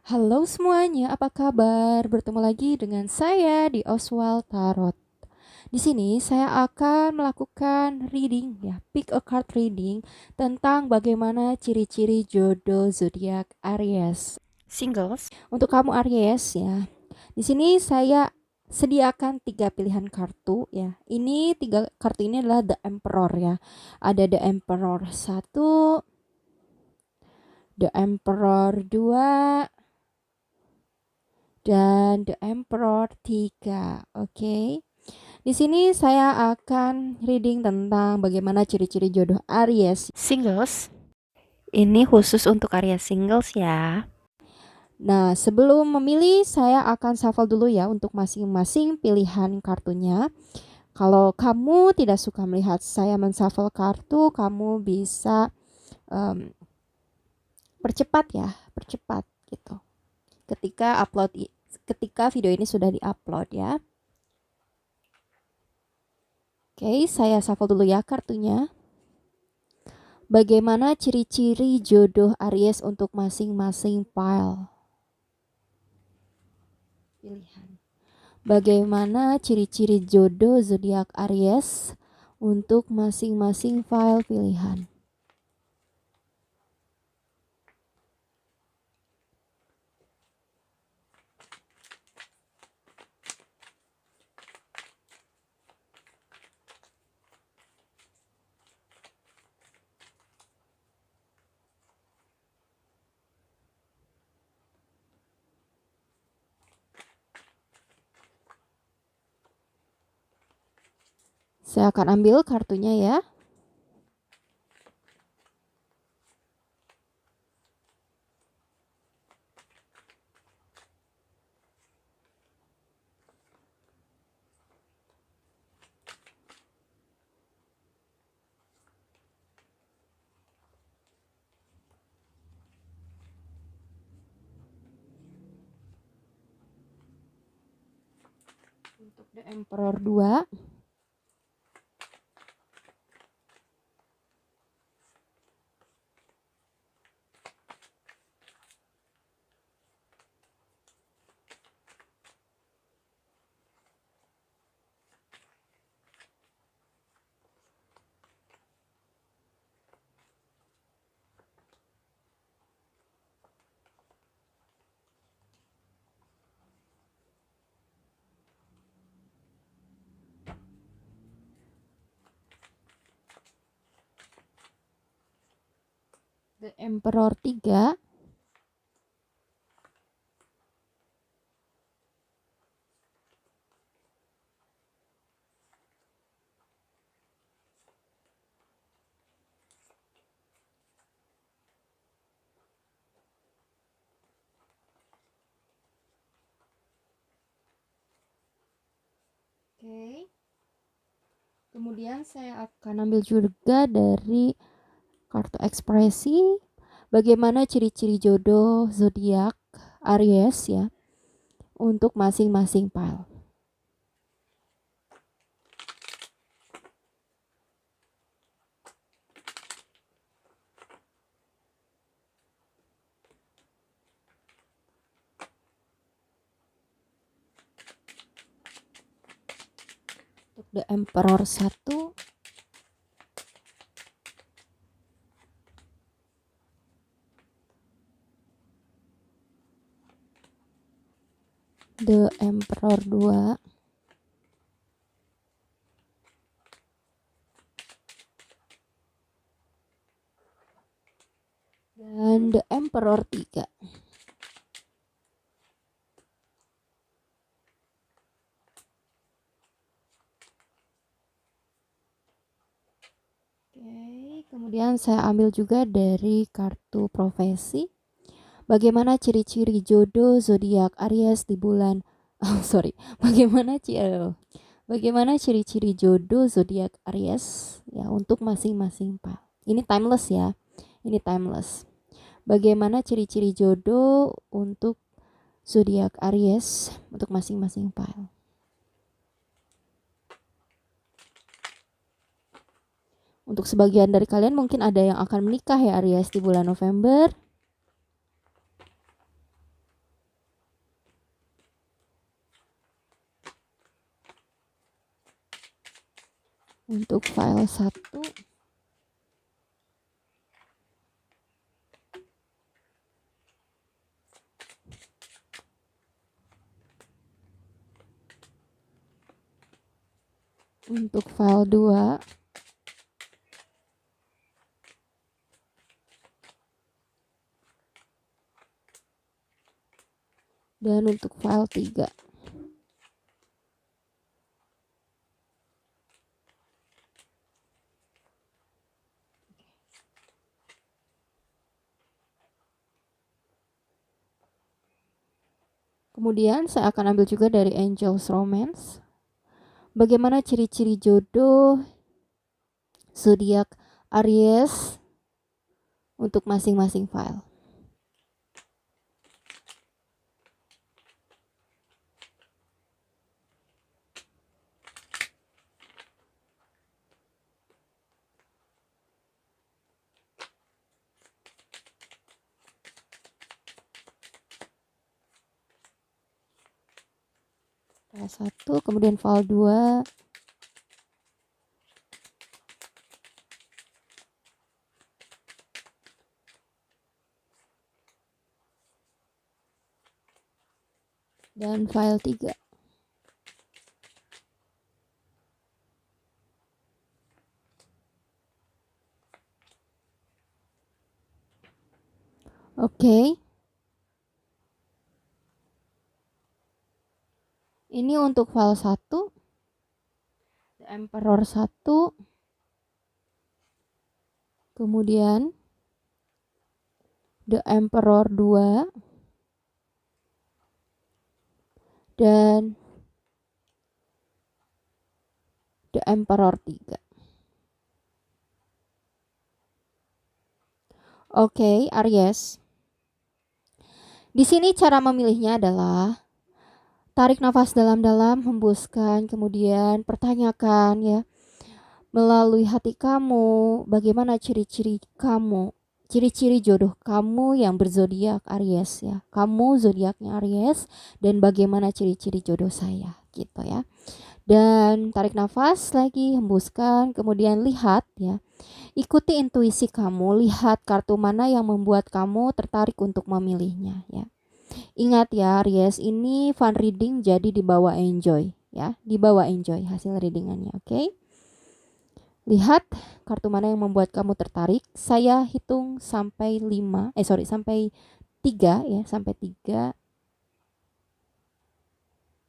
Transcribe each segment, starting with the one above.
Halo semuanya, apa kabar? Bertemu lagi dengan saya di Oswald Tarot. Di sini saya akan melakukan reading ya, pick a card reading tentang bagaimana ciri-ciri jodoh zodiak Aries. Singles. Untuk kamu Aries ya, di sini saya sediakan tiga pilihan kartu ya. Ini tiga kartu ini adalah The Emperor ya. Ada The Emperor satu, The Emperor 2, dan The Emperor 3. Oke. Di sini saya akan reading tentang bagaimana ciri-ciri jodoh Aries. Singles. Ini khusus untuk area singles ya. Nah, sebelum memilih saya akan shuffle dulu ya untuk masing-masing pilihan kartunya. Kalau kamu tidak suka melihat saya menshuffle kartu, kamu bisa em, percepat ya, percepat gitu. Ketika video ini sudah diupload ya. Oke, saya shuffle dulu ya kartunya. Bagaimana ciri-ciri jodoh Aries untuk masing-masing pilihan? Bagaimana ciri-ciri jodoh zodiak Aries untuk masing-masing file pilihan? Saya akan ambil kartunya ya. Untuk The Emperor 2. The Emperor 3. Oke. Kemudian saya akan ambil juga dari kartu ekspresi. Bagaimana ciri-ciri jodoh zodiak Aries ya untuk masing-masing file. Untuk The Emperor 1, The Emperor 2, dan The Emperor 3. Oke, kemudian saya ambil juga dari kartu profesi. Bagaimana ciri-ciri jodoh zodiak Aries di bulan sorry. Bagaimana ciri-ciri jodoh zodiak Aries ya untuk masing-masing file. Ini timeless ya. Ini timeless. Bagaimana ciri-ciri jodoh untuk zodiak Aries untuk masing-masing file. Untuk sebagian dari kalian mungkin ada yang akan menikah ya Aries di bulan November. Untuk file 1 untuk file 2 dan untuk file 3. Kemudian saya akan ambil juga dari Angel's Romance. Bagaimana ciri-ciri jodoh zodiak Aries untuk masing-masing file. File 1, kemudian file 2, dan file 3. Oke. Ini untuk file 1, The Emperor 1, kemudian The Emperor 2, dan The Emperor 3. Oke, Aries. Di sini cara memilihnya adalah tarik nafas dalam-dalam, hembuskan, kemudian pertanyakan ya melalui hati kamu bagaimana ciri-ciri kamu, ciri-ciri jodoh kamu yang berzodiak Aries ya. Kamu zodiaknya Aries dan bagaimana ciri-ciri jodoh saya gitu ya. Dan tarik nafas lagi, hembuskan, kemudian lihat ya. Ikuti intuisi kamu, lihat kartu mana yang membuat kamu tertarik untuk memilihnya ya. Ingat ya, Aries, ini fun reading jadi dibawa enjoy ya, dibawa enjoy hasil readingannya, oke? Lihat kartu mana yang membuat kamu tertarik. Saya hitung sampai 3 ya, sampai 3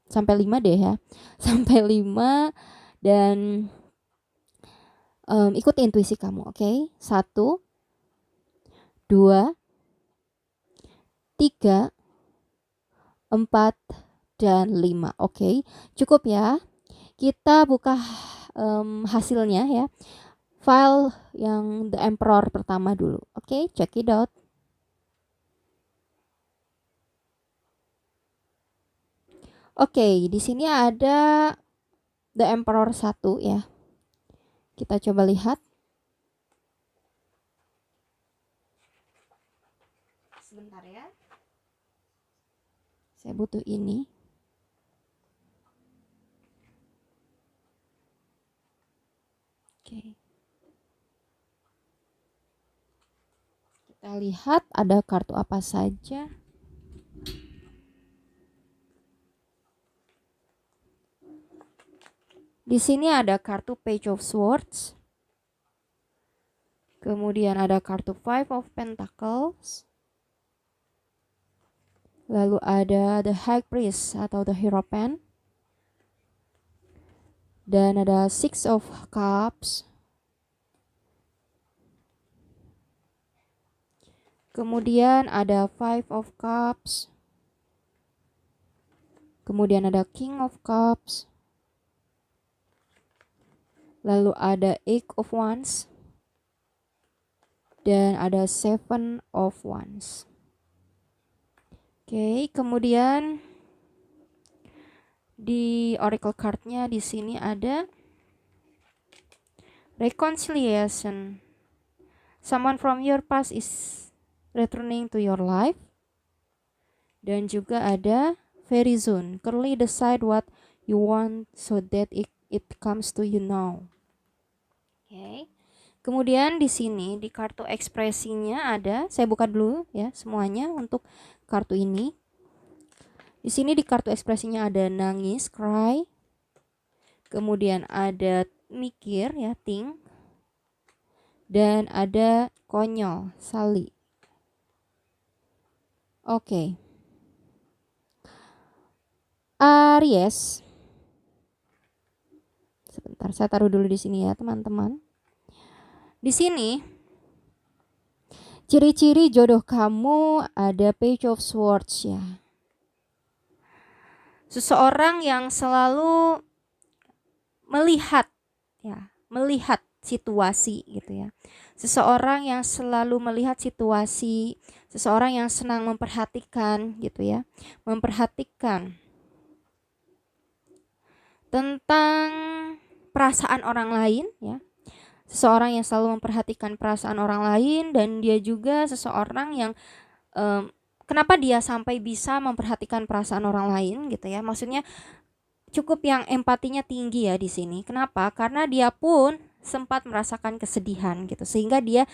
sampai 5 deh ya. Sampai 5 dan ikuti intuisi kamu, oke? 1 2 3 4 dan 5. Oke, cukup ya. Kita buka hasilnya ya. File yang The Emperor pertama dulu. Oke, check it out. Oke, di sini ada The Emperor 1 ya. Kita coba lihat. Sebentar ya. Saya butuh ini. Oke. Kita lihat ada kartu apa saja. Di sini ada kartu Page of Swords. Kemudian ada kartu Five of Pentacles. Lalu ada The High Priest atau The Hierophant. Dan ada Six of Cups. Kemudian ada Five of Cups. Kemudian ada King of Cups. Lalu ada Eight of Wands. Dan ada Seven of Wands. Oke, kemudian di oracle cardnya di sini ada Reconciliation. Someone from your past is returning to your life. Dan juga ada very soon. Currently decide what you want so that it comes to you now. Oke. Kemudian di sini di kartu ekspresinya ada, saya buka dulu ya semuanya untuk kartu ini. Di sini di kartu ekspresinya ada nangis, cry. Kemudian ada mikir ya, think. Dan ada konyol, sali. Oke. Aries. Sebentar, saya taruh dulu di sini ya, teman-teman. Di sini ciri-ciri jodoh kamu ada Page of Swords ya. Seseorang yang selalu melihat ya, melihat situasi gitu ya. Seseorang yang selalu melihat situasi, seseorang yang senang memperhatikan gitu ya. Memperhatikan tentang perasaan orang lain ya. Seseorang yang selalu memperhatikan perasaan orang lain, dan dia juga seseorang yang kenapa dia sampai bisa memperhatikan perasaan orang lain gitu ya. Maksudnya cukup yang empatinya tinggi ya di sini. Kenapa? Karena dia pun sempat merasakan kesedihan gitu, sehingga dia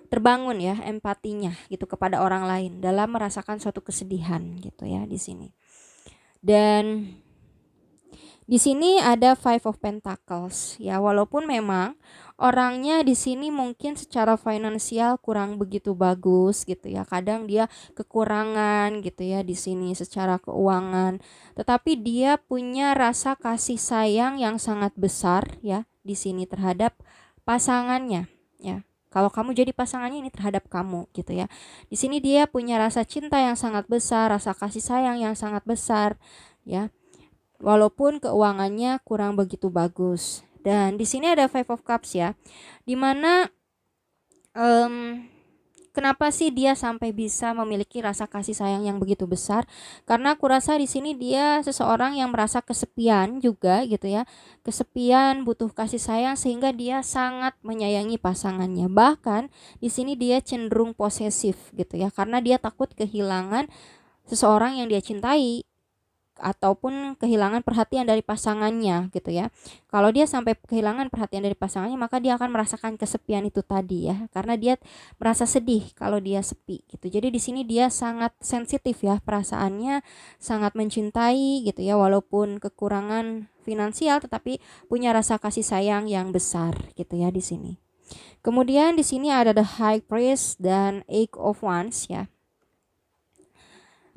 terbangun ya empatinya gitu kepada orang lain dalam merasakan suatu kesedihan gitu ya di sini. Dan di sini ada Five of Pentacles ya, walaupun memang orangnya di sini mungkin secara finansial kurang begitu bagus gitu ya. Kadang dia kekurangan gitu ya di sini secara keuangan. Tetapi dia punya rasa kasih sayang yang sangat besar ya di sini terhadap pasangannya ya. Kalau kamu jadi pasangannya ini terhadap kamu gitu ya. Di sini dia punya rasa cinta yang sangat besar, rasa kasih sayang yang sangat besar ya. Walaupun keuangannya kurang begitu bagus. Dan di sini ada Five of Cups ya, dimana kenapa sih dia sampai bisa memiliki rasa kasih sayang yang begitu besar? Karena aku rasa di sini dia seseorang yang merasa kesepian juga gitu ya, kesepian, butuh kasih sayang, sehingga dia sangat menyayangi pasangannya. Bahkan di sini dia cenderung posesif gitu ya, karena dia takut kehilangan seseorang yang dia cintai ataupun kehilangan perhatian dari pasangannya gitu ya. Kalau dia sampai kehilangan perhatian dari pasangannya, maka dia akan merasakan kesepian itu tadi ya, karena dia merasa sedih kalau dia sepi gitu. Jadi di sini dia sangat sensitif ya perasaannya, sangat mencintai gitu ya, walaupun kekurangan finansial tetapi punya rasa kasih sayang yang besar gitu ya di sini. Kemudian di sini ada the High Priest dan Eight of Wands ya.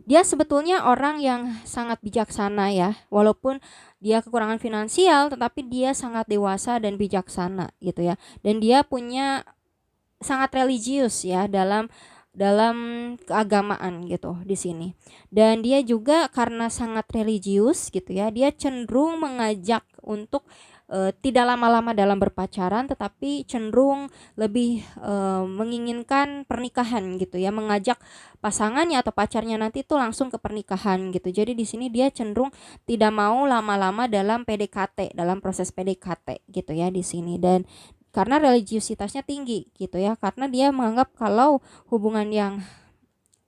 Dia sebetulnya orang yang sangat bijaksana ya, walaupun dia kekurangan finansial tetapi dia sangat dewasa dan bijaksana gitu ya. Dan dia punya sangat religius ya dalam keagamaan gitu di sini. Dan dia juga karena sangat religius gitu ya, dia cenderung mengajak untuk tidak lama-lama dalam berpacaran, tetapi cenderung lebih menginginkan pernikahan gitu ya, mengajak pasangannya atau pacarnya nanti itu langsung ke pernikahan gitu. Jadi di sini dia cenderung tidak mau lama-lama dalam PDKT, dalam proses PDKT gitu ya di sini. Dan karena religiusitasnya tinggi gitu ya, karena dia menganggap kalau hubungan yang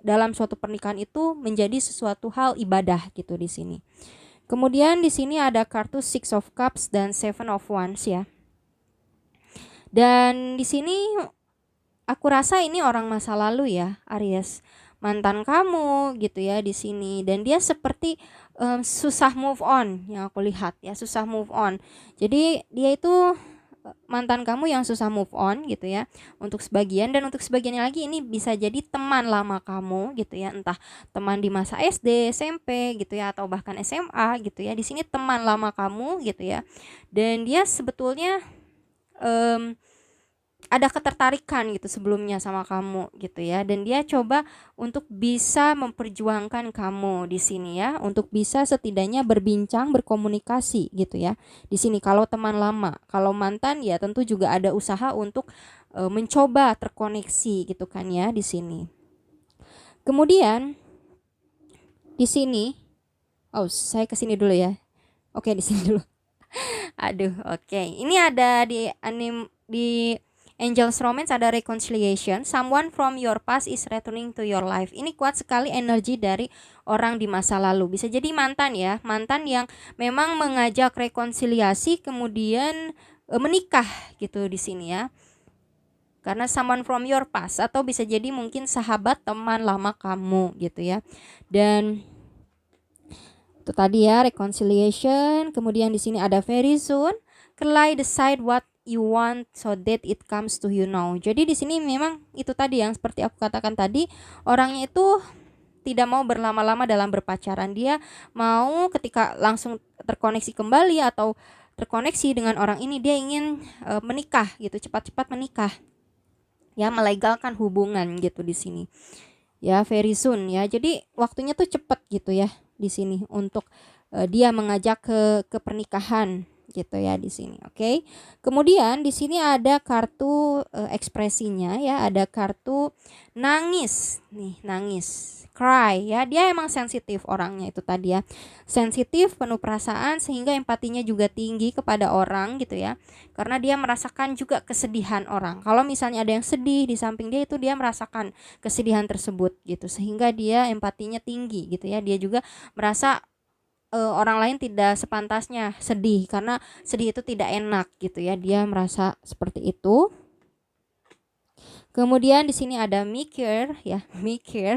dalam suatu pernikahan itu menjadi sesuatu hal ibadah gitu di sini. Kemudian di sini ada kartu Six of Cups dan Seven of Wands ya. Dan di sini aku rasa ini orang masa lalu ya, Aries, mantan kamu gitu ya di sini. Dan dia seperti susah move on yang aku lihat ya, susah move on. Jadi dia itu mantan kamu yang susah move on gitu ya untuk sebagian, dan untuk sebagiannya lagi ini bisa jadi teman lama kamu gitu ya, entah teman di masa SD, SMP gitu ya, atau bahkan SMA gitu ya. Di sini teman lama kamu gitu ya, dan dia sebetulnya ada ketertarikan gitu sebelumnya sama kamu gitu ya, dan dia coba untuk bisa memperjuangkan kamu di sini ya, untuk bisa setidaknya berbincang, berkomunikasi gitu ya. Di sini kalau teman lama, kalau mantan ya tentu juga ada usaha untuk mencoba terkoneksi gitu kan ya di sini. Kemudian di sini, oh saya ke sini dulu ya. Oke, di sini dulu. Aduh, oke. Ini ada di Angel's Romance ada reconciliation. Someone from your past is returning to your life. Ini kuat sekali energi dari orang di masa lalu. Bisa jadi mantan ya, mantan yang memang mengajak rekonsiliasi, kemudian menikah gitu di sini ya. Karena someone from your past, atau bisa jadi mungkin sahabat teman lama kamu gitu ya. Dan itu tadi ya, reconciliation. Kemudian di sini ada very soon. Kelai decide what you want so that it comes to you now. Jadi di sini memang itu tadi yang seperti aku katakan tadi, orangnya itu tidak mau berlama-lama dalam berpacaran. Dia mau ketika langsung terkoneksi kembali atau terkoneksi dengan orang ini, dia ingin menikah gitu, cepat-cepat menikah. Ya, melegalkan hubungan gitu di sini. Ya, very soon ya. Jadi waktunya tuh cepat gitu ya di sini untuk dia mengajak ke pernikahan gitu ya di sini. Oke. Kemudian di sini ada kartu ekspresinya ya, ada kartu nangis. Nih, nangis. Cry ya. Dia emang sensitif orangnya itu tadi ya. Sensitif, penuh perasaan, sehingga empatinya juga tinggi kepada orang gitu ya. Karena dia merasakan juga kesedihan orang. Kalau misalnya ada yang sedih di samping dia, itu dia merasakan kesedihan tersebut gitu, sehingga dia empatinya tinggi gitu ya. Dia juga merasa orang lain tidak sepantasnya sedih, karena sedih itu tidak enak gitu ya. Dia merasa seperti itu. Kemudian di sini ada mikir ya, mikir,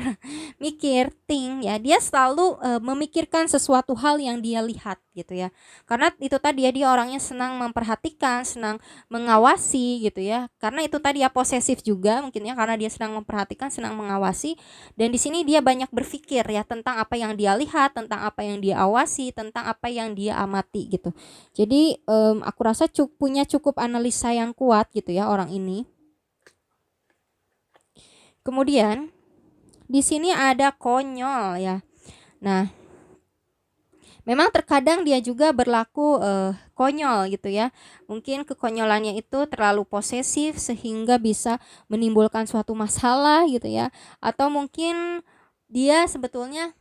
think ya. Dia selalu memikirkan sesuatu hal yang dia lihat gitu ya. Karena itu tadi ya, dia orangnya senang memperhatikan, senang mengawasi gitu ya. Karena itu tadi ya, posesif juga mungkin ya, karena dia senang memperhatikan, senang mengawasi. Dan di sini dia banyak berpikir ya tentang apa yang dia lihat, tentang apa yang dia awasi, tentang apa yang dia amati gitu. Jadi aku rasa punya cukup analisa yang kuat gitu ya orang ini. Kemudian di sini ada konyol ya. Nah, memang terkadang dia juga berlaku konyol gitu ya. Mungkin kekonyolannya itu terlalu posesif sehingga bisa menimbulkan suatu masalah gitu ya. Atau mungkin dia sebetulnya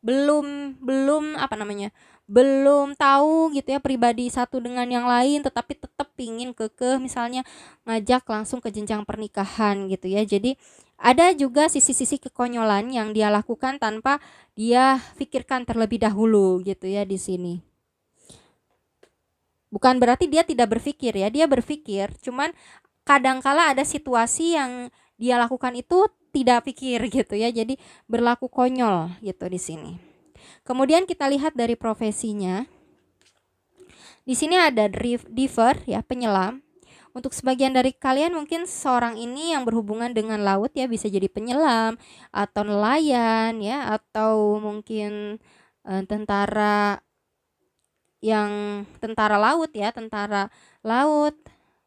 belum apa namanya, belum tahu gitu ya pribadi satu dengan yang lain, tetapi tetap pingin kekeh misalnya ngajak langsung ke jenjang pernikahan gitu ya. Jadi ada juga sisi-sisi kekonyolan yang dia lakukan tanpa dia pikirkan terlebih dahulu gitu ya di sini. Bukan berarti dia tidak berpikir ya, dia berpikir, cuman kadangkala ada situasi yang dia lakukan itu tidak pikir gitu ya. Jadi berlaku konyol gitu di sini. Kemudian kita lihat dari profesinya. Di sini ada diver ya, penyelam. Untuk sebagian dari kalian mungkin seorang ini yang berhubungan dengan laut ya, bisa jadi penyelam atau nelayan ya, atau mungkin tentara laut ya, tentara laut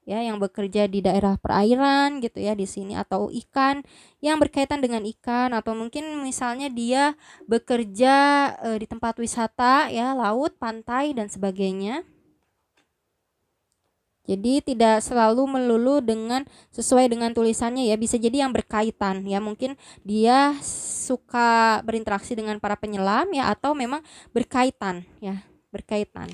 ya, yang bekerja di daerah perairan gitu ya di sini, atau ikan, yang berkaitan dengan ikan, atau mungkin misalnya dia bekerja di tempat wisata ya, laut, pantai dan sebagainya. Jadi tidak selalu melulu dengan sesuai dengan tulisannya ya, bisa jadi yang berkaitan ya, mungkin dia suka berinteraksi dengan para penyelam ya, atau memang berkaitan ya, berkaitan.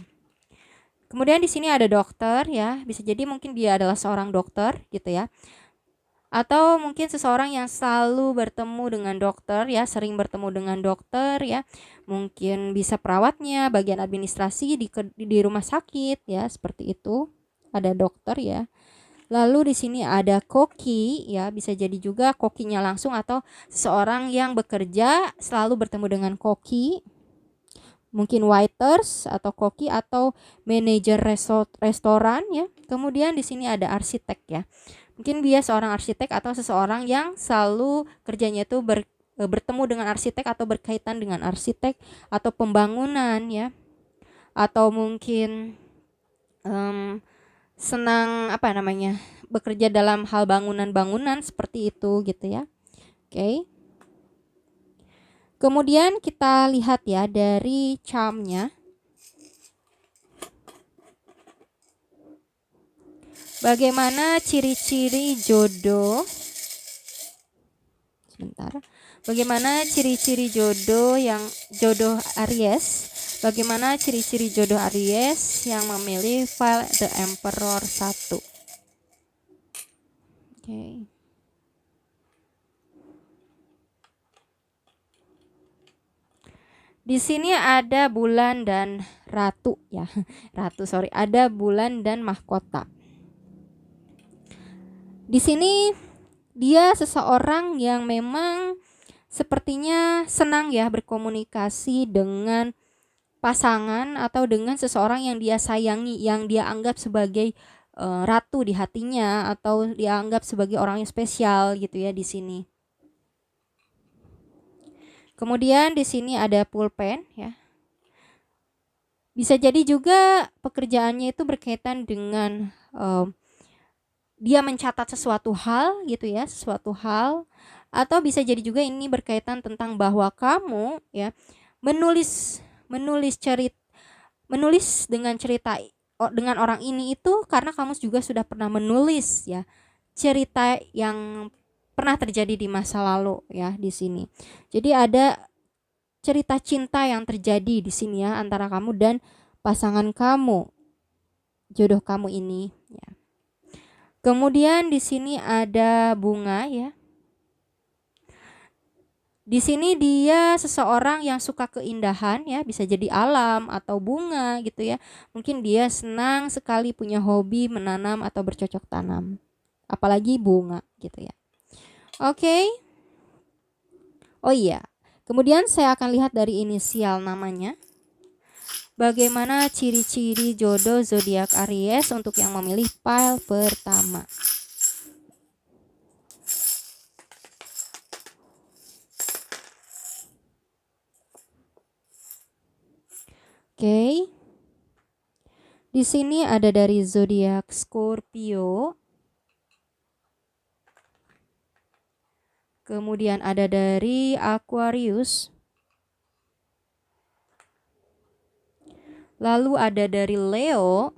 Kemudian di sini ada dokter ya, bisa jadi mungkin dia adalah seorang dokter gitu ya. Atau mungkin seseorang yang selalu bertemu dengan dokter ya, sering bertemu dengan dokter ya. Mungkin bisa perawatnya, bagian administrasi di rumah sakit ya, seperti itu. Ada dokter ya. Lalu di sini ada koki ya, bisa jadi juga kokinya langsung atau seseorang yang bekerja selalu bertemu dengan koki. Mungkin waiters atau koki atau manajer restoran ya. Kemudian di sini ada arsitek ya. Mungkin dia seorang arsitek atau seseorang yang selalu kerjanya itu bertemu dengan arsitek atau berkaitan dengan arsitek atau pembangunan ya. Atau mungkin senang apa namanya, bekerja dalam hal bangunan-bangunan seperti itu gitu ya. Oke. Kemudian kita lihat ya dari charmnya. Bagaimana ciri-ciri jodoh? Sebentar. Bagaimana ciri-ciri jodoh Aries? Bagaimana ciri-ciri jodoh Aries yang memilih file The Emperor 1? Oke. Di sini ada bulan dan ratu ya. Ratu, sorry. Ada bulan dan mahkota. Di sini dia seseorang yang memang sepertinya senang ya berkomunikasi dengan pasangan atau dengan seseorang yang dia sayangi, yang dia anggap sebagai ratu di hatinya atau dia anggap sebagai orang yang spesial gitu ya di sini. Kemudian di sini ada pulpen ya. Bisa jadi juga pekerjaannya itu berkaitan dengan dia mencatat sesuatu hal gitu ya, sesuatu hal, atau bisa jadi juga ini berkaitan tentang bahwa kamu ya menulis dengan cerita dengan orang ini itu karena kamu juga sudah pernah menulis ya cerita yang pernah terjadi di masa lalu ya di sini. Jadi ada cerita cinta yang terjadi di sini ya antara kamu dan pasangan kamu, jodoh kamu ini ya. Kemudian di sini ada bunga ya. Di sini dia seseorang yang suka keindahan ya, bisa jadi alam atau bunga gitu ya. Mungkin dia senang sekali punya hobi menanam atau bercocok tanam. Apalagi bunga gitu ya. Oke. Oh iya. Kemudian saya akan lihat dari inisial namanya. Bagaimana ciri-ciri jodoh zodiak Aries untuk yang memilih pile pertama. Oke. Di sini ada dari zodiak Scorpio. Kemudian ada dari Aquarius. Lalu ada dari Leo.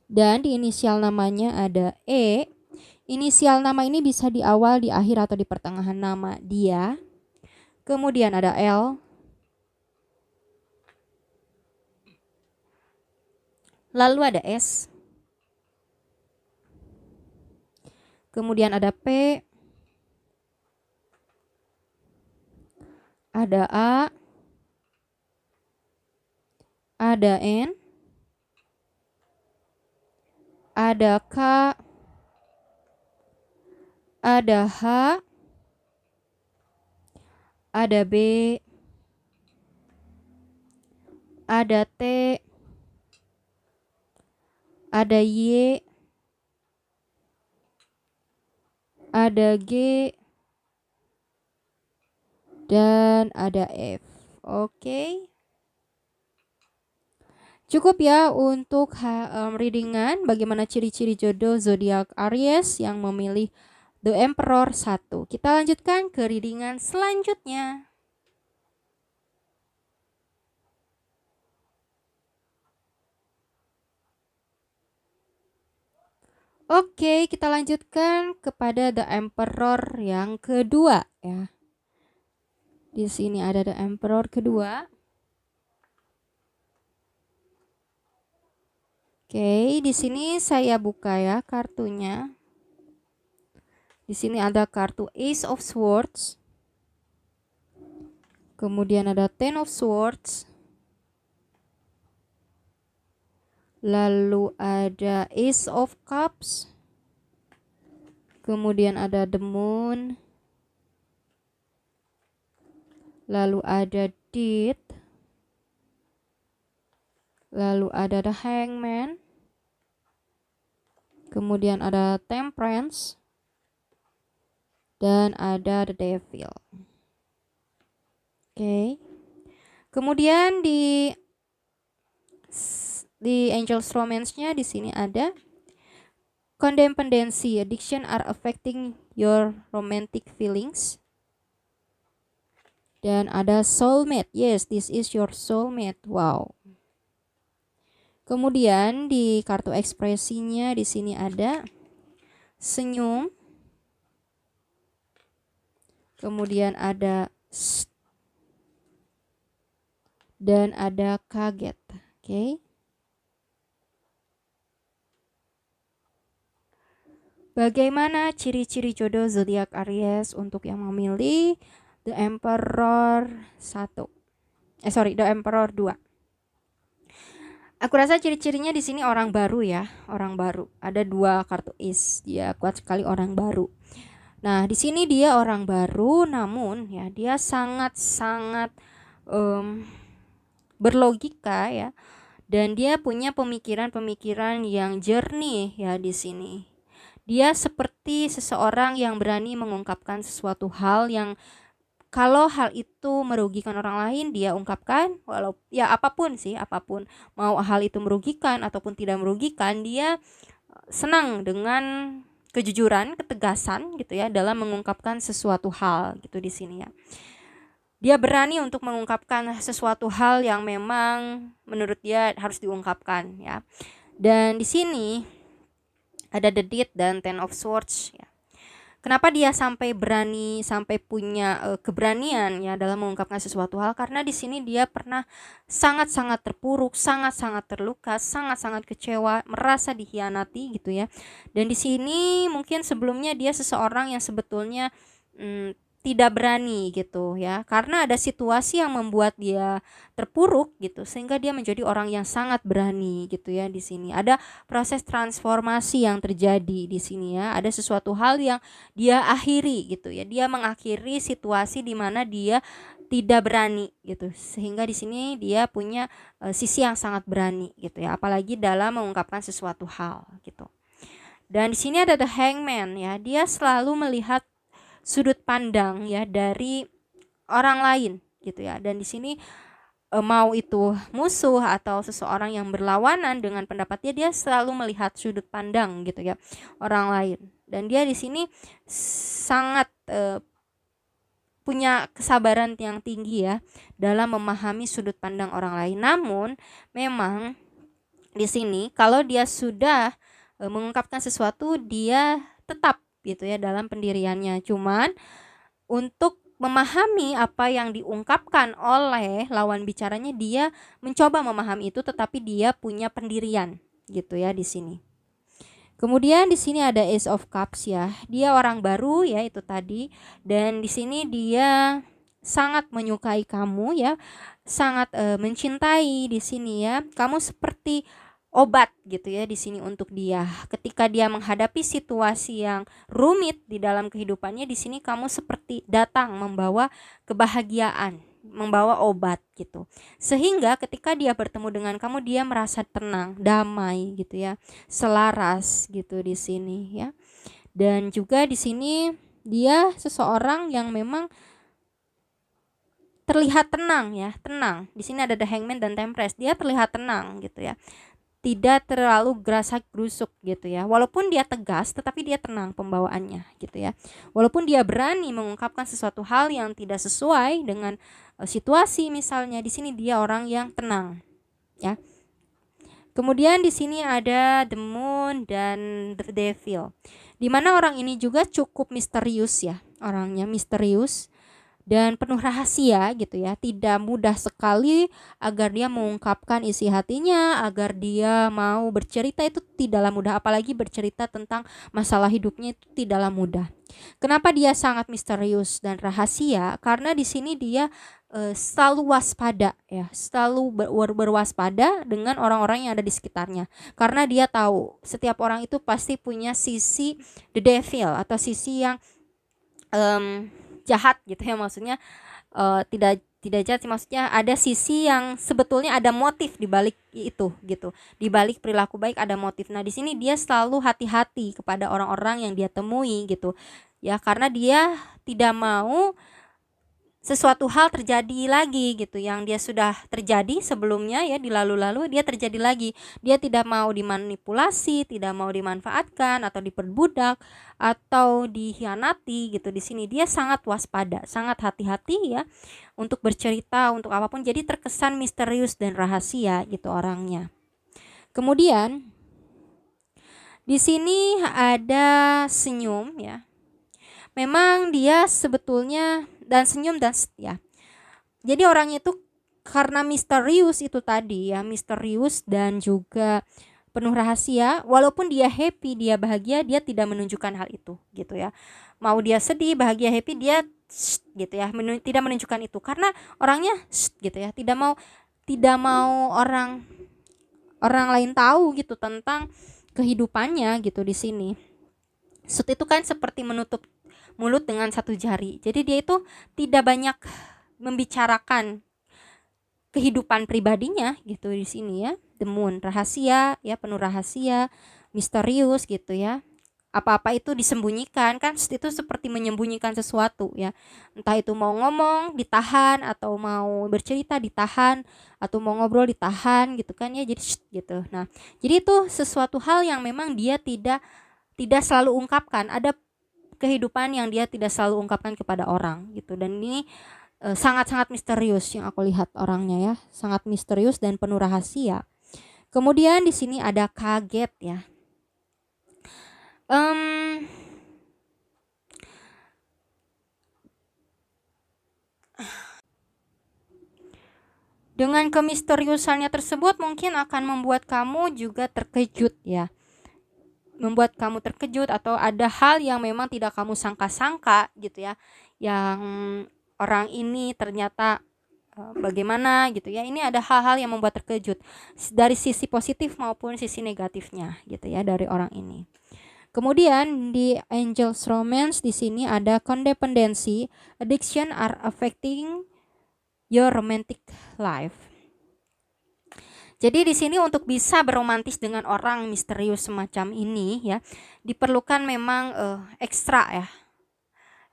Dan di inisial namanya ada E. Inisial nama ini bisa di awal, di akhir, atau di pertengahan nama dia. Kemudian ada L. Lalu ada S. Kemudian ada P. Ada A. Ada N. Ada K. Ada H. Ada B. Ada T. Ada Y. Ada G. Dan ada F. Oke. Cukup ya untuk readingan bagaimana ciri-ciri jodoh zodiak Aries yang memilih The Emperor 1. Kita lanjutkan ke readingan selanjutnya. Oke, kita lanjutkan kepada The Emperor yang kedua ya. Di sini ada The Emperor kedua. Oke, di sini saya buka ya kartunya. Di sini ada kartu Ace of Swords. Kemudian ada Ten of Swords. Lalu ada Ace of Cups. Kemudian ada The Moon. Lalu ada Death. Lalu ada The Hangman. Kemudian ada Temperance. Dan ada The Devil. Oke. Kemudian di Angel's Romance-nya di sini ada codependency, addiction are affecting your romantic feelings. Dan ada soulmate. Yes, this is your soulmate. Wow. Kemudian di kartu ekspresinya di sini ada senyum. Kemudian ada dan ada kaget. Oke. Bagaimana ciri-ciri jodoh zodiak Aries untuk yang memilih The Emperor 1? The Emperor 2. Aku rasa ciri-cirinya di sini orang baru ya, orang baru. Ada 2 kartu is, dia kuat sekali orang baru. Nah, di sini dia orang baru, namun ya dia sangat-sangat berlogika ya, dan dia punya pemikiran-pemikiran yang jernih ya di sini. Dia seperti seseorang yang berani mengungkapkan sesuatu hal yang kalau hal itu merugikan orang lain, dia ungkapkan, walau ya apapun sih, apapun, mau hal itu merugikan ataupun tidak merugikan, dia senang dengan kejujuran, ketegasan gitu ya dalam mengungkapkan sesuatu hal gitu di sini ya. Dia berani untuk mengungkapkan sesuatu hal yang memang menurut dia harus diungkapkan ya. Dan di sini ada the Death dan Ten of Swords ya. Kenapa dia sampai berani, sampai punya keberanian ya dalam mengungkapkan sesuatu hal? Karena di sini dia pernah sangat-sangat terpuruk, sangat-sangat terluka, sangat-sangat kecewa, merasa dikhianati gitu ya. Dan di sini mungkin sebelumnya dia seseorang yang sebetulnya tidak berani gitu ya, karena ada situasi yang membuat dia terpuruk gitu, sehingga dia menjadi orang yang sangat berani gitu ya. Di sini ada proses transformasi yang terjadi di sini ya, ada sesuatu hal yang dia akhiri gitu ya, dia mengakhiri situasi di mana dia tidak berani gitu, sehingga di sini dia punya sisi yang sangat berani gitu ya, apalagi dalam mengungkapkan sesuatu hal gitu. Dan di sini ada the Hangman ya, dia selalu melihat sudut pandang ya dari orang lain gitu ya. Dan di sini mau itu musuh atau seseorang yang berlawanan dengan pendapatnya, dia selalu melihat sudut pandang gitu ya orang lain. Dan dia di sini sangat punya kesabaran yang tinggi ya dalam memahami sudut pandang orang lain. Namun memang di sini kalau dia sudah mengungkapkan sesuatu, dia tetap gitu ya dalam pendiriannya. Cuman untuk memahami apa yang diungkapkan oleh lawan bicaranya, dia mencoba memahami itu, tetapi dia punya pendirian gitu ya di sini. Kemudian di sini ada Ace of Cups ya. Dia orang baru ya itu tadi, dan di sini dia sangat menyukai kamu ya, sangat mencintai di sini ya. Kamu seperti obat gitu ya di sini untuk dia. Ketika dia menghadapi situasi yang rumit di dalam kehidupannya, di sini kamu seperti datang membawa kebahagiaan, membawa obat gitu. Sehingga ketika dia bertemu dengan kamu, dia merasa tenang, damai gitu ya, selaras gitu di sini ya. Dan juga di sini dia seseorang yang memang terlihat tenang ya, tenang. Di sini ada the Hangman dan Temperance. Dia terlihat tenang gitu ya, tidak terlalu gerasak gerusuk gitu ya. Walaupun dia tegas, tetapi dia tenang pembawaannya gitu ya. Walaupun dia berani mengungkapkan sesuatu hal yang tidak sesuai dengan situasi misalnya, di sini dia orang yang tenang ya. Kemudian di sini ada the Moon dan the Devil. Dimana orang ini juga cukup misterius ya, orangnya misterius dan penuh rahasia gitu ya. Tidak mudah sekali agar dia mengungkapkan isi hatinya, agar dia mau bercerita itu tidaklah mudah, apalagi bercerita tentang masalah hidupnya itu tidaklah mudah. Kenapa dia sangat misterius dan rahasia? Karena di sini dia selalu waspada ya, selalu berwaspada dengan orang-orang yang ada di sekitarnya. Karena dia tahu setiap orang itu pasti punya sisi the devil atau sisi yang jahat gitu ya, maksudnya tidak jahat sih, maksudnya ada sisi yang sebetulnya ada motif di balik itu gitu, di balik perilaku baik ada motif. Nah di sini dia selalu hati-hati kepada orang-orang yang dia temui gitu ya, karena dia tidak mau sesuatu hal terjadi lagi gitu, yang dia sudah terjadi sebelumnya ya di lalu-lalu dia terjadi lagi. Dia tidak mau dimanipulasi, tidak mau dimanfaatkan atau diperbudak atau dikhianati gitu. Di sini dia sangat waspada, sangat hati-hati ya untuk bercerita, untuk apapun. Jadi terkesan misterius dan rahasia gitu orangnya. Kemudian di sini ada senyum ya. Memang dia sebetulnya dan senyum dan ya. Jadi orangnya itu karena misterius itu tadi ya, misterius dan juga penuh rahasia. Walaupun dia happy, dia bahagia, dia tidak menunjukkan hal itu gitu ya. Mau dia sedih, bahagia, happy, dia gitu ya, tidak menunjukkan itu karena orangnya gitu ya, tidak mau orang lain tahu gitu tentang kehidupannya gitu di sini. Itu kan seperti menutup mulut dengan satu jari. Jadi dia itu tidak banyak membicarakan kehidupan pribadinya gitu di sini ya. The Moon, rahasia ya, penuh rahasia, misterius gitu ya. Apa-apa itu disembunyikan, kan itu seperti menyembunyikan sesuatu ya. Entah itu mau ngomong ditahan, atau mau bercerita ditahan, atau mau ngobrol ditahan gitu kan ya. Jadi gitu. Nah, jadi itu sesuatu hal yang memang dia tidak selalu ungkapkan. Ada kehidupan yang dia tidak selalu ungkapkan kepada orang gitu. Dan ini sangat-sangat misterius yang aku lihat orangnya ya, sangat misterius dan penuh rahasia. Kemudian di sini ada kaget ya. Dengan kemisteriusannya tersebut mungkin akan membuat kamu juga terkejut ya. Membuat kamu terkejut, atau ada hal yang memang tidak kamu sangka-sangka gitu ya. Yang orang ini ternyata bagaimana gitu ya. Ini ada hal-hal yang membuat terkejut dari sisi positif maupun sisi negatifnya gitu ya dari orang ini. Kemudian di Angel's Romance di sini ada codependency, addiction are affecting your romantic life. Jadi di sini untuk bisa beromantis dengan orang misterius semacam ini ya, diperlukan memang ekstra ya.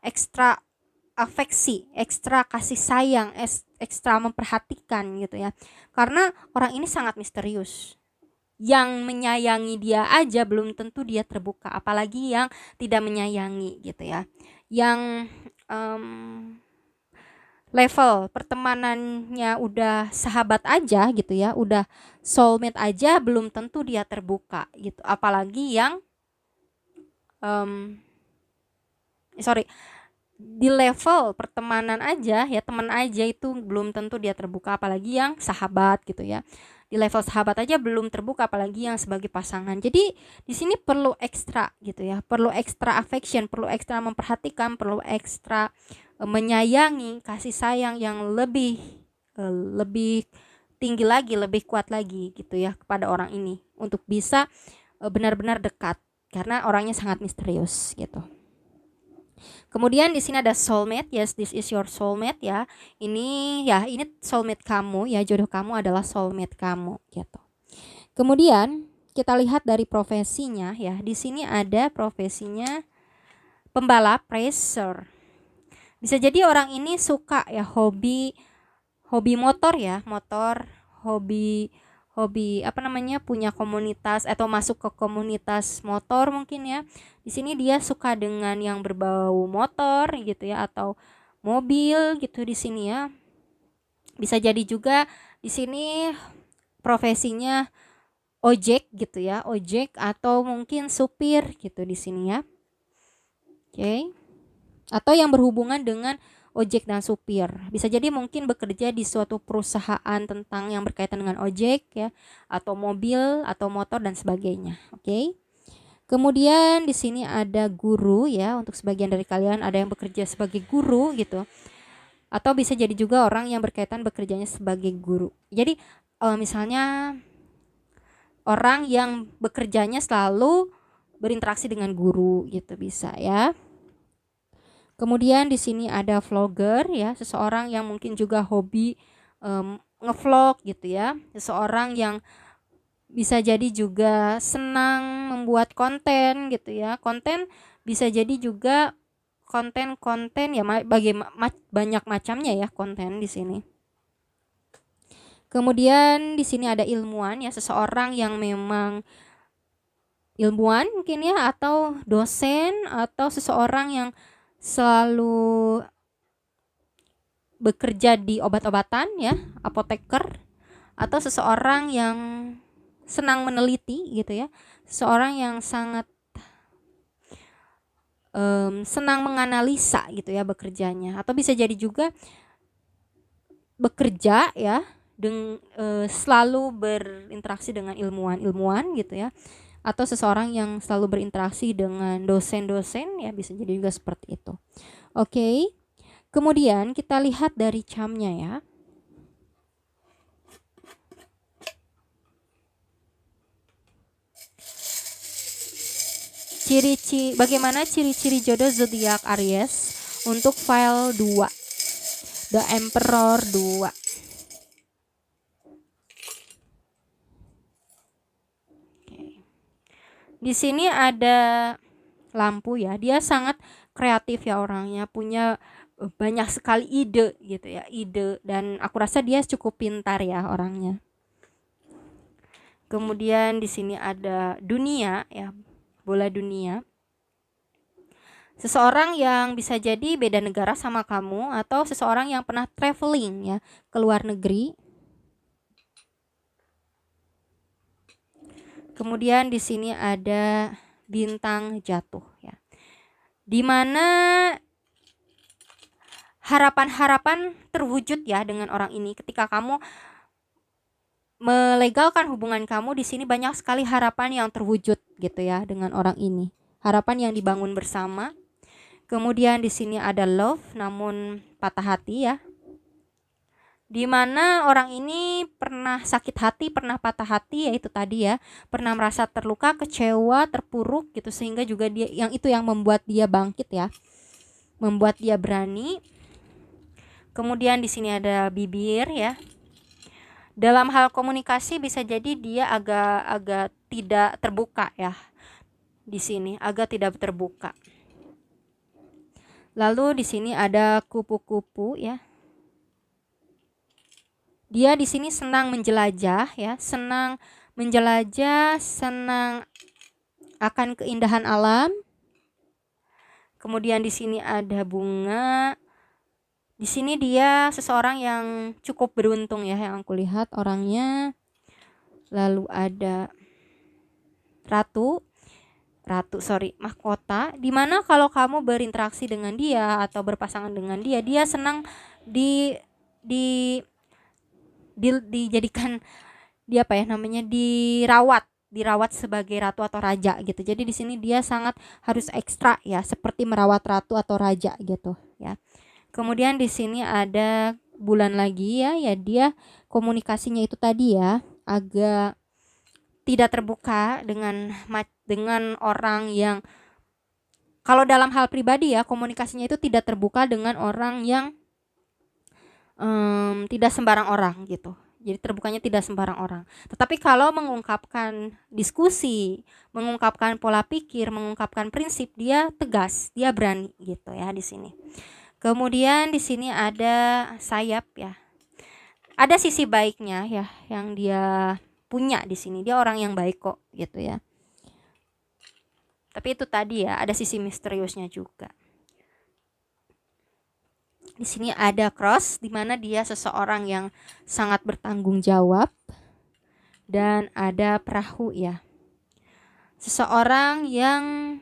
Ekstra afeksi, ekstra kasih sayang, ekstra memperhatikan gitu ya. Karena orang ini sangat misterius. Yang menyayangi dia aja belum tentu dia terbuka, apalagi yang tidak menyayangi gitu ya. Yang level pertemanannya udah sahabat aja gitu ya, udah soulmate aja belum tentu dia terbuka gitu. Apalagi yang di level pertemanan aja ya, teman aja itu belum tentu dia terbuka, apalagi yang sahabat gitu ya. Di level sahabat aja belum terbuka, apalagi yang sebagai pasangan. Jadi di sini perlu ekstra gitu ya, perlu ekstra affection, perlu ekstra memperhatikan, perlu ekstra menyayangi, kasih sayang yang lebih tinggi lagi, lebih kuat lagi gitu ya kepada orang ini untuk bisa benar-benar dekat, karena orangnya sangat misterius gitu. Kemudian di sini ada soulmate. Yes, this is your soulmate ya. Ini soulmate kamu ya, jodoh kamu adalah soulmate kamu gitu. Kemudian kita lihat dari profesinya ya. Di sini ada profesinya pembalap racer. Bisa jadi orang ini suka ya hobi motor ya, hobi punya komunitas atau masuk ke komunitas motor mungkin ya. Di sini dia suka dengan yang berbau motor gitu ya, atau mobil gitu di sini ya. Bisa jadi juga di sini profesinya ojek gitu ya, ojek atau mungkin supir gitu di sini ya. Oke. Atau yang berhubungan dengan ojek dan supir. Bisa jadi mungkin bekerja di suatu perusahaan tentang yang berkaitan dengan ojek ya, atau mobil atau motor dan sebagainya. Oke. Kemudian di sini ada guru ya, untuk sebagian dari kalian ada yang bekerja sebagai guru gitu. Atau bisa jadi juga orang yang berkaitan bekerjanya sebagai guru. Jadi misalnya orang yang bekerjanya selalu berinteraksi dengan guru gitu bisa ya. Kemudian di sini ada vlogger ya, seseorang yang mungkin juga hobi ngevlog gitu ya. Seseorang yang bisa jadi juga senang membuat konten gitu ya. Konten bisa jadi juga konten-konten ya, banyak macamnya ya konten di sini. Kemudian di sini ada ilmuwan ya, seseorang yang memang ilmuwan mungkin ya, atau dosen, atau seseorang yang selalu bekerja di obat-obatan ya, apoteker, atau seseorang yang senang meneliti gitu ya, seseorang yang sangat senang menganalisa gitu ya bekerjanya. Atau bisa jadi juga bekerja ya selalu berinteraksi dengan ilmuwan gitu ya, atau seseorang yang selalu berinteraksi dengan dosen-dosen ya, bisa jadi juga seperti itu. Oke. Kemudian kita lihat dari charm-nya ya. Bagaimana ciri-ciri jodoh zodiak Aries untuk file 2, The Emperor 2. Di sini ada lampu ya, dia sangat kreatif ya orangnya, punya banyak sekali ide gitu ya, dan aku rasa dia cukup pintar ya orangnya. Kemudian di sini ada dunia ya, bola dunia. Seseorang yang bisa jadi beda negara sama kamu, atau seseorang yang pernah traveling ya ke luar negeri. Kemudian di sini ada bintang jatuh ya, dimana harapan-harapan terwujud ya dengan orang ini. Ketika kamu melegalkan hubungan kamu, di sini banyak sekali harapan yang terwujud gitu ya dengan orang ini. Harapan yang dibangun bersama. Kemudian di sini ada love namun patah hati ya, dimana orang ini pernah sakit hati, pernah patah hati, yaitu tadi ya, pernah merasa terluka, kecewa, terpuruk gitu, sehingga juga dia yang membuat dia bangkit ya, membuat dia berani. Kemudian di sini ada bibir ya. Dalam hal komunikasi bisa jadi dia agak tidak terbuka ya. Di sini agak tidak terbuka. Lalu di sini ada kupu-kupu ya. Dia di sini senang menjelajah ya, senang menjelajah, senang akan keindahan alam. Kemudian di sini ada bunga. Di sini dia seseorang yang cukup beruntung ya, yang aku lihat orangnya. Lalu ada mahkota, dimana kalau kamu berinteraksi dengan dia atau berpasangan dengan dia, dia senang dijadikan dirawat sebagai ratu atau raja gitu. Jadi di sini dia sangat harus ekstra ya, seperti merawat ratu atau raja gitu ya. Kemudian di sini ada bulan lagi ya, dia komunikasinya itu tadi ya, agak tidak terbuka dengan orang yang, kalau dalam hal pribadi ya, komunikasinya itu tidak terbuka dengan orang yang tidak sembarang orang gitu. Jadi terbukanya tidak sembarang orang. Tetapi kalau mengungkapkan diskusi, mengungkapkan pola pikir, mengungkapkan prinsip, dia tegas, dia berani gitu ya di sini. Kemudian di sini ada sayap ya. Ada sisi baiknya ya yang dia punya di sini. Dia orang yang baik kok gitu ya. Tapi itu tadi ya, ada sisi misteriusnya juga. Di sini ada cross, di mana dia seseorang yang sangat bertanggung jawab, dan ada perahu ya. Seseorang yang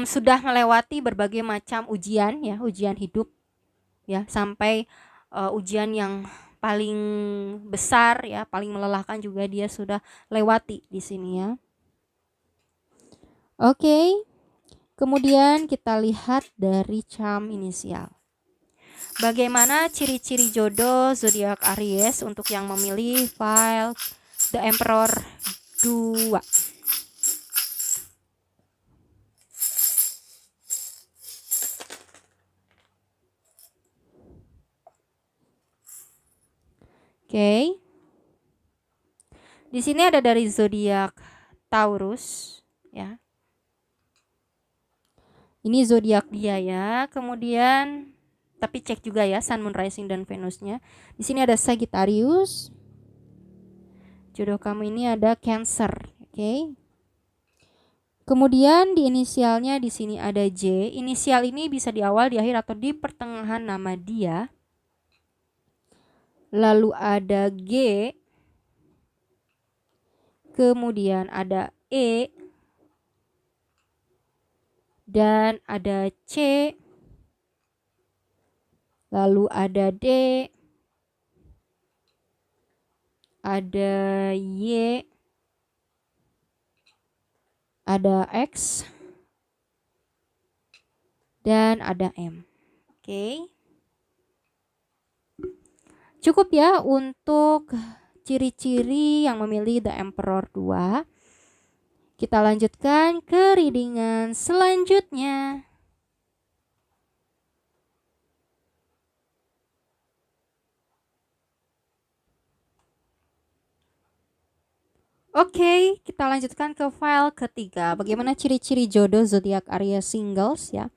sudah melewati berbagai macam ujian ya, ujian hidup ya, sampai ujian yang paling besar ya, paling melelahkan juga dia sudah lewati di sini ya. Oke. Kemudian kita lihat dari charm inisial. Bagaimana ciri-ciri jodoh zodiak Aries untuk yang memilih file The Emperor 2. Oke. Di sini ada dari zodiak Taurus ya. Ini zodiak dia ya. Kemudian tapi cek juga ya Sun, Moon, Rising dan Venusnya. Di sini ada Sagittarius. Jodoh kamu ini ada Cancer, oke. Kemudian di inisialnya di sini ada J. Inisial ini bisa di awal, di akhir, atau di pertengahan nama dia. Lalu ada G. Kemudian ada E. Dan ada C. Lalu ada D, ada Y, ada X, dan ada M. Oke. Cukup ya untuk ciri-ciri yang memilih The Emperor 2. Kita lanjutkan ke readingan selanjutnya. Oke, kita lanjutkan ke file ketiga. Bagaimana ciri-ciri jodoh zodiak Aries singles ya.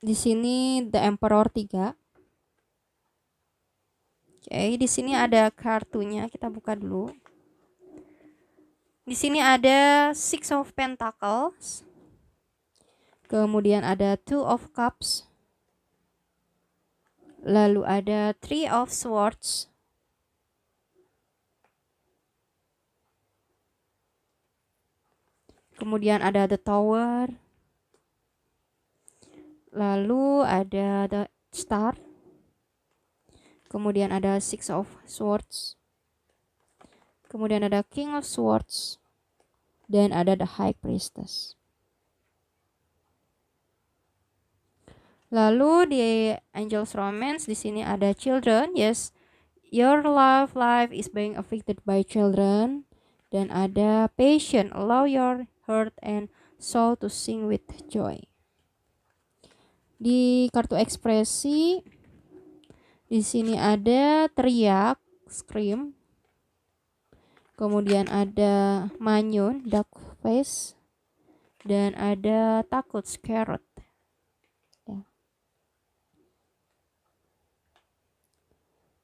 Di sini The Emperor 3. Oke, di sini ada kartunya, kita buka dulu. Di sini ada Six of Pentacles. Kemudian ada Two of Cups. Lalu ada Three of Swords. Kemudian ada The Tower. Lalu ada The Star. Kemudian ada Six of Swords. Kemudian ada King of Swords. Dan ada The High Priestess. Lalu di Angel's Romance di sini ada Children. Yes, your life is being affected by children. Dan ada Passion. Allow your heart and soul to sing with joy. Di kartu ekspresi di sini ada teriak, scream. Kemudian ada manyun, duck face. Dan ada takut, scared. Ya.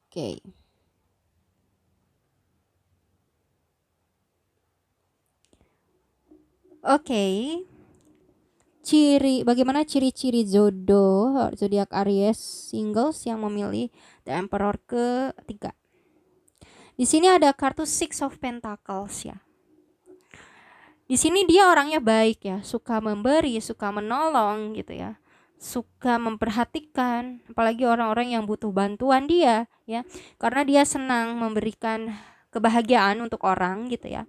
Oke. Oke. Bagaimana ciri-ciri jodoh zodiak Aries singles yang memilih The Emperor ketiga. Di sini ada kartu Six of Pentacles ya. Di sini dia orangnya baik ya, suka memberi, suka menolong gitu ya. Suka memperhatikan apalagi orang-orang yang butuh bantuan dia ya. Karena dia senang memberikan kebahagiaan untuk orang gitu ya.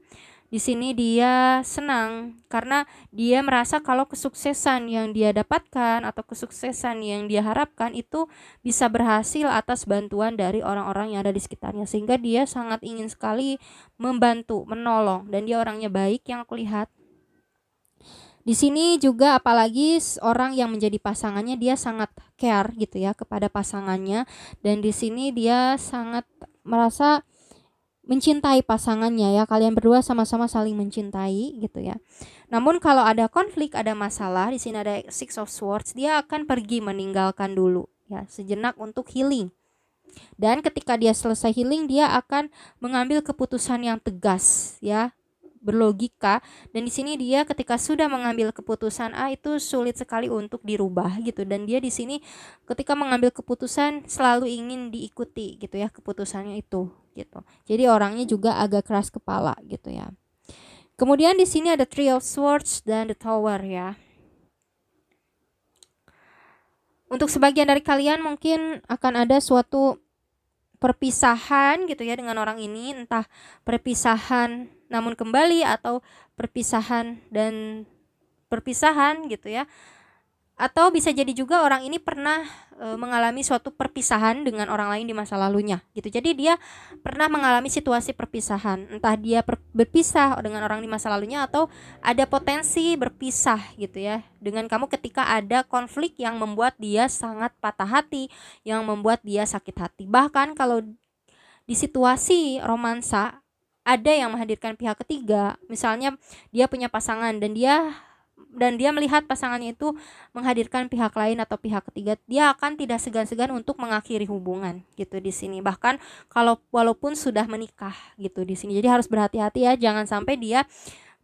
Di sini dia senang karena dia merasa kalau kesuksesan yang dia dapatkan atau kesuksesan yang dia harapkan itu bisa berhasil atas bantuan dari orang-orang yang ada di sekitarnya, sehingga dia sangat ingin sekali membantu, menolong, dan dia orangnya baik yang aku lihat. Di sini juga apalagi orang yang menjadi pasangannya, dia sangat care gitu ya kepada pasangannya, dan di sini dia sangat merasa mencintai pasangannya ya. Kalian berdua sama-sama saling mencintai gitu ya. Namun kalau ada konflik, ada masalah, di sini ada Six of Swords, dia akan pergi meninggalkan dulu ya, sejenak untuk healing. Dan ketika dia selesai healing, dia akan mengambil keputusan yang tegas ya, berlogika. Dan di sini dia ketika sudah mengambil keputusan itu sulit sekali untuk dirubah gitu. Dan dia di sini ketika mengambil keputusan selalu ingin diikuti gitu ya keputusannya itu gitu. Jadi orangnya juga agak keras kepala gitu ya. Kemudian di sini ada Three of Swords dan The Tower ya. Untuk sebagian dari kalian mungkin akan ada suatu perpisahan gitu ya dengan orang ini, entah perpisahan namun kembali atau perpisahan dan perpisahan gitu ya. Atau bisa jadi juga orang ini pernah mengalami suatu perpisahan dengan orang lain di masa lalunya gitu. Jadi dia pernah mengalami situasi perpisahan, entah dia berpisah dengan orang di masa lalunya atau ada potensi berpisah gitu ya dengan kamu ketika ada konflik yang membuat dia sangat patah hati, yang membuat dia sakit hati. Bahkan kalau di situasi romansa ada yang menghadirkan pihak ketiga, misalnya dia punya pasangan dan dia melihat pasangannya itu menghadirkan pihak lain atau pihak ketiga, dia akan tidak segan-segan untuk mengakhiri hubungan gitu di sini. Bahkan kalau walaupun sudah menikah gitu di sini. Jadi harus berhati-hati ya, jangan sampai dia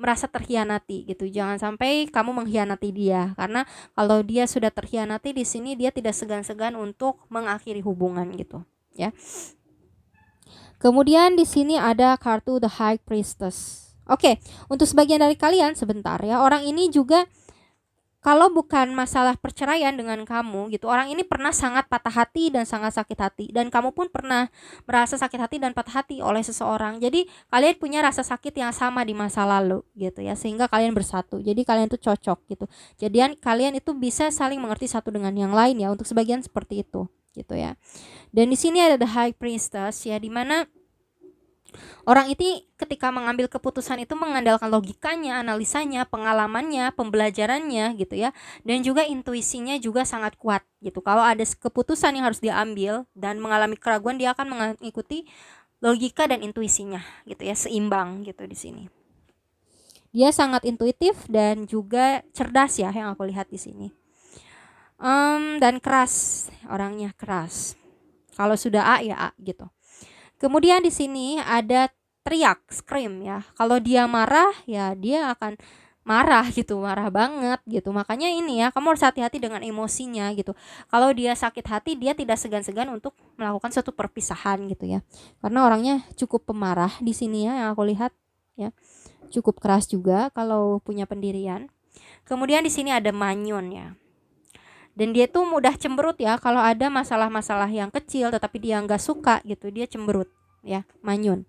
merasa terkhianati gitu. Jangan sampai kamu mengkhianati dia, karena kalau dia sudah terkhianati di sini dia tidak segan-segan untuk mengakhiri hubungan gitu ya. Kemudian di sini ada kartu The High Priestess. Oke, untuk sebagian dari kalian sebentar ya, orang ini juga kalau bukan masalah perceraian dengan kamu gitu, orang ini pernah sangat patah hati dan sangat sakit hati, dan kamu pun pernah merasa sakit hati dan patah hati oleh seseorang. Jadi kalian punya rasa sakit yang sama di masa lalu gitu ya, sehingga kalian bersatu. Jadi kalian tuh cocok gitu. Jadi kalian itu bisa saling mengerti satu dengan yang lain ya, untuk sebagian seperti itu gitu ya. Dan di sini ada the high priestess ya, di mana orang ini ketika mengambil keputusan itu mengandalkan logikanya, analisanya, pengalamannya, pembelajarannya gitu ya. Dan juga intuisinya juga sangat kuat gitu. Kalau ada keputusan yang harus diambil dan mengalami keraguan, dia akan mengikuti logika dan intuisinya gitu ya, seimbang gitu di sini. Dia sangat intuitif dan juga cerdas ya, yang aku lihat di sini. Dan keras, orangnya keras. Kalau sudah A ya A gitu. Kemudian di sini ada teriak, scream ya. Kalau dia marah ya dia akan marah gitu, marah banget gitu. Makanya ini ya, kamu harus hati-hati dengan emosinya gitu. Kalau dia sakit hati, dia tidak segan-segan untuk melakukan suatu perpisahan gitu ya. Karena orangnya cukup pemarah di sini ya, yang aku lihat ya. Cukup keras juga kalau punya pendirian. Kemudian di sini ada manyun ya. Dan dia tuh mudah cemberut ya, kalau ada masalah-masalah yang kecil tetapi dia nggak suka gitu, dia cemberut ya, manyun.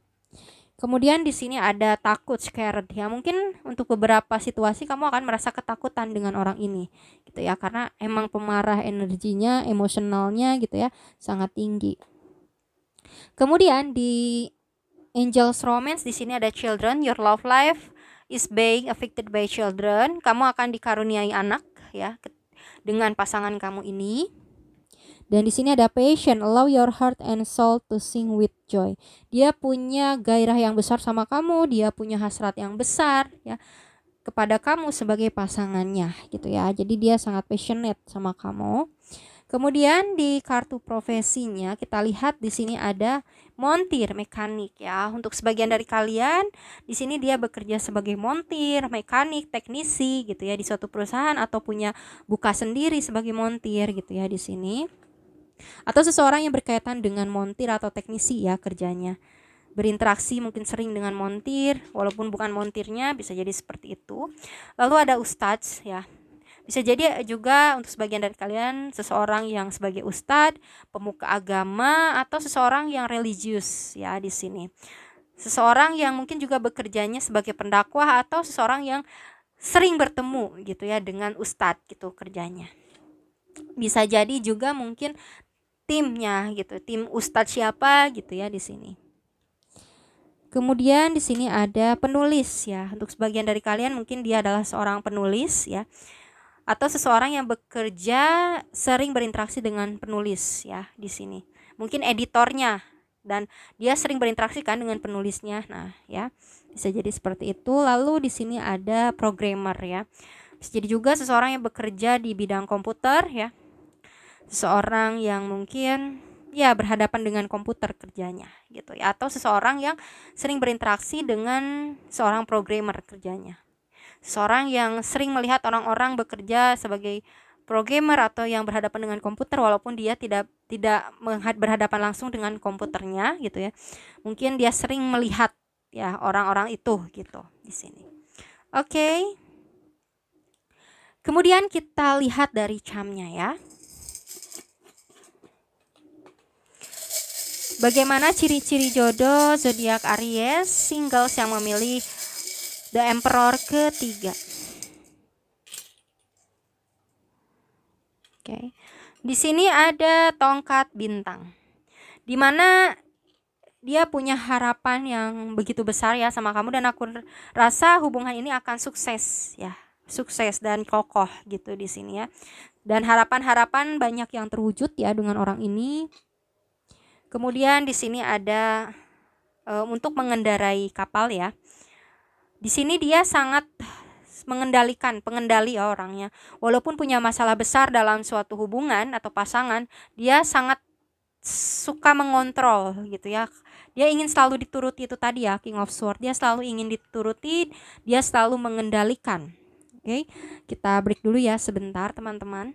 Kemudian di sini ada takut, scared ya. Mungkin untuk beberapa situasi kamu akan merasa ketakutan dengan orang ini gitu ya, karena emang pemarah, energinya, emosionalnya gitu ya, sangat tinggi. Kemudian di Angel's Romance di sini ada children, your love life is being affected by children. Kamu akan dikaruniai anak ya dengan pasangan kamu ini. Dan di sini ada passion, allow your heart and soul to sing with joy. Dia punya gairah yang besar sama kamu, dia punya hasrat yang besar ya kepada kamu sebagai pasangannya gitu ya. Jadi dia sangat passionate sama kamu. Kemudian di kartu profesinya kita lihat di sini ada montir, mekanik ya. Untuk sebagian dari kalian di sini dia bekerja sebagai montir, mekanik, teknisi gitu ya di suatu perusahaan, atau punya buka sendiri sebagai montir gitu ya di sini. Atau seseorang yang berkaitan dengan montir atau teknisi ya kerjanya. Berinteraksi mungkin sering dengan montir, walaupun bukan montirnya, bisa jadi seperti itu. Lalu ada ustadz ya. Bisa jadi juga untuk sebagian dari kalian seseorang yang sebagai ustadz, pemuka agama, atau seseorang yang religius ya di sini. Seseorang yang mungkin juga bekerjanya sebagai pendakwah, atau seseorang yang sering bertemu gitu ya dengan ustadz gitu kerjanya. Bisa jadi juga mungkin timnya gitu, tim ustadz siapa gitu ya di sini. Kemudian di sini ada penulis ya. Untuk sebagian dari kalian mungkin dia adalah seorang penulis ya, atau seseorang yang bekerja sering berinteraksi dengan penulis ya di sini. Mungkin editornya, dan dia sering berinteraksi kan dengan penulisnya. Nah, ya. Bisa jadi seperti itu. Lalu di sini ada programmer ya. Bisa jadi juga seseorang yang bekerja di bidang komputer ya. Seseorang yang mungkin ya berhadapan dengan komputer kerjanya gitu ya, atau seseorang yang sering berinteraksi dengan seorang programmer kerjanya. Seseorang yang sering melihat orang-orang bekerja sebagai programmer atau yang berhadapan dengan komputer, walaupun dia tidak berhadapan langsung dengan komputernya gitu ya. Mungkin dia sering melihat ya orang-orang itu gitu di sini. Oke. Kemudian kita lihat dari camnya ya. Bagaimana ciri-ciri jodoh zodiak Aries singles yang memilih The Emperor ketiga. Oke. Di sini ada tongkat bintang. Di mana dia punya harapan yang begitu besar ya sama kamu, dan aku rasa hubungan ini akan sukses ya. Sukses dan kokoh gitu di sini ya. Dan harapan-harapan banyak yang terwujud ya dengan orang ini. Kemudian di sini ada untuk mengendarai kapal ya. Di sini dia sangat pengendali orangnya. Walaupun punya masalah besar dalam suatu hubungan atau pasangan, dia sangat suka mengontrol gitu ya. Dia ingin selalu dituruti, itu tadi ya, King of Swords. Dia selalu ingin dituruti, dia selalu mengendalikan. Oke, kita break dulu ya sebentar teman-teman.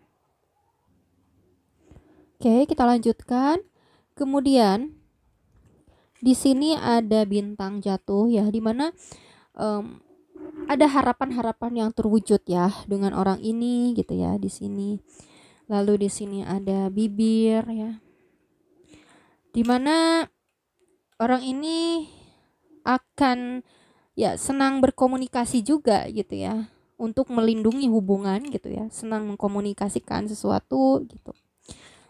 Oke, kita lanjutkan. Kemudian di sini ada bintang jatuh ya, dimana ada harapan-harapan yang terwujud ya dengan orang ini gitu ya di sini. Lalu di sini ada bibir ya. Dimana orang ini akan ya senang berkomunikasi juga gitu ya. Untuk melindungi hubungan gitu ya. Senang mengkomunikasikan sesuatu gitu.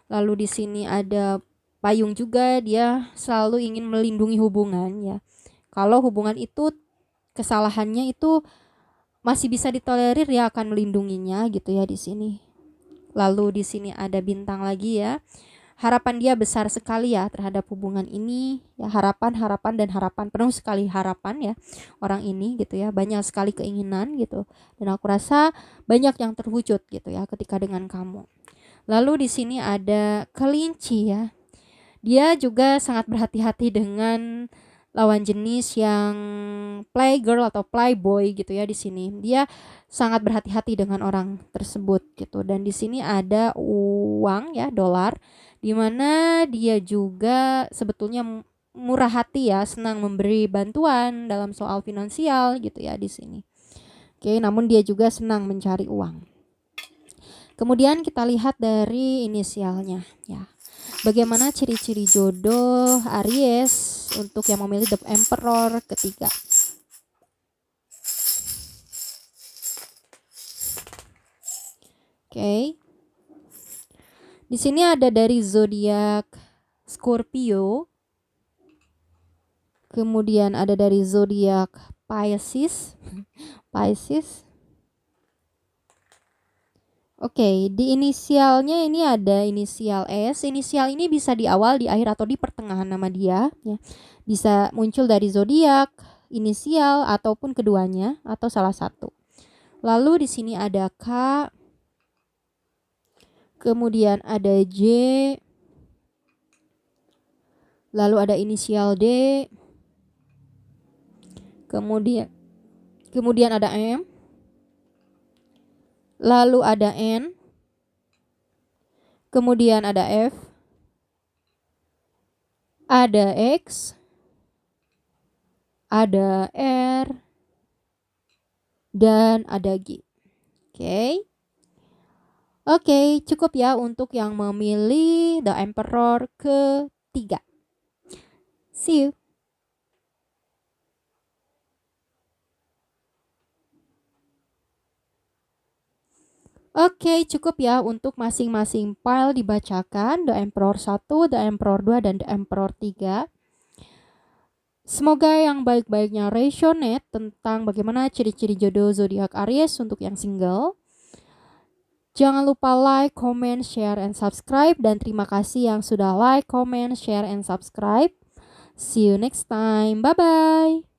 Lalu di sini ada payung juga, dia selalu ingin melindungi hubungan ya. Kalau hubungan itu kesalahannya itu masih bisa ditolerir, ya akan melindunginya gitu ya di sini. Lalu di sini ada bintang lagi ya. Harapan dia besar sekali ya terhadap hubungan ini ya, harapan dan harapan, penuh sekali harapan ya orang ini gitu ya, banyak sekali keinginan gitu, dan aku rasa banyak yang terwujud gitu ya ketika dengan kamu. Lalu di sini ada kelinci ya. Dia juga sangat berhati-hati dengan lawan jenis yang playgirl atau playboy gitu ya di sini. Dia sangat berhati-hati dengan orang tersebut gitu. Dan di sini ada uang ya, dolar, di mana dia juga sebetulnya murah hati ya, senang memberi bantuan dalam soal finansial gitu ya di sini. Oke, namun dia juga senang mencari uang. Kemudian kita lihat dari inisialnya ya. Bagaimana ciri-ciri jodoh Aries untuk yang memilih The Emperor ketiga. Oke. Di sini ada dari zodiak Scorpio. Kemudian ada dari zodiak Pisces. Pisces. Oke, di inisialnya ini ada inisial S. Inisial ini bisa di awal, di akhir, atau di pertengahan nama dia ya. Bisa muncul dari zodiak, inisial, ataupun keduanya atau salah satu. Lalu di sini ada K. Kemudian ada J. Lalu ada inisial D. Kemudian ada M. Lalu ada N. Kemudian ada F. Ada X. Ada R. Dan ada G. Oke, cukup ya untuk yang memilih The Emperor ketiga. See you. Oke, cukup ya untuk masing-masing file dibacakan, The Emperor 1, The Emperor 2, dan The Emperor 3. Semoga yang baik-baiknya resonate tentang bagaimana ciri-ciri jodoh zodiak Aries untuk yang single. Jangan lupa like, comment, share, and subscribe. Dan terima kasih yang sudah like, comment, share, and subscribe. See you next time. Bye-bye.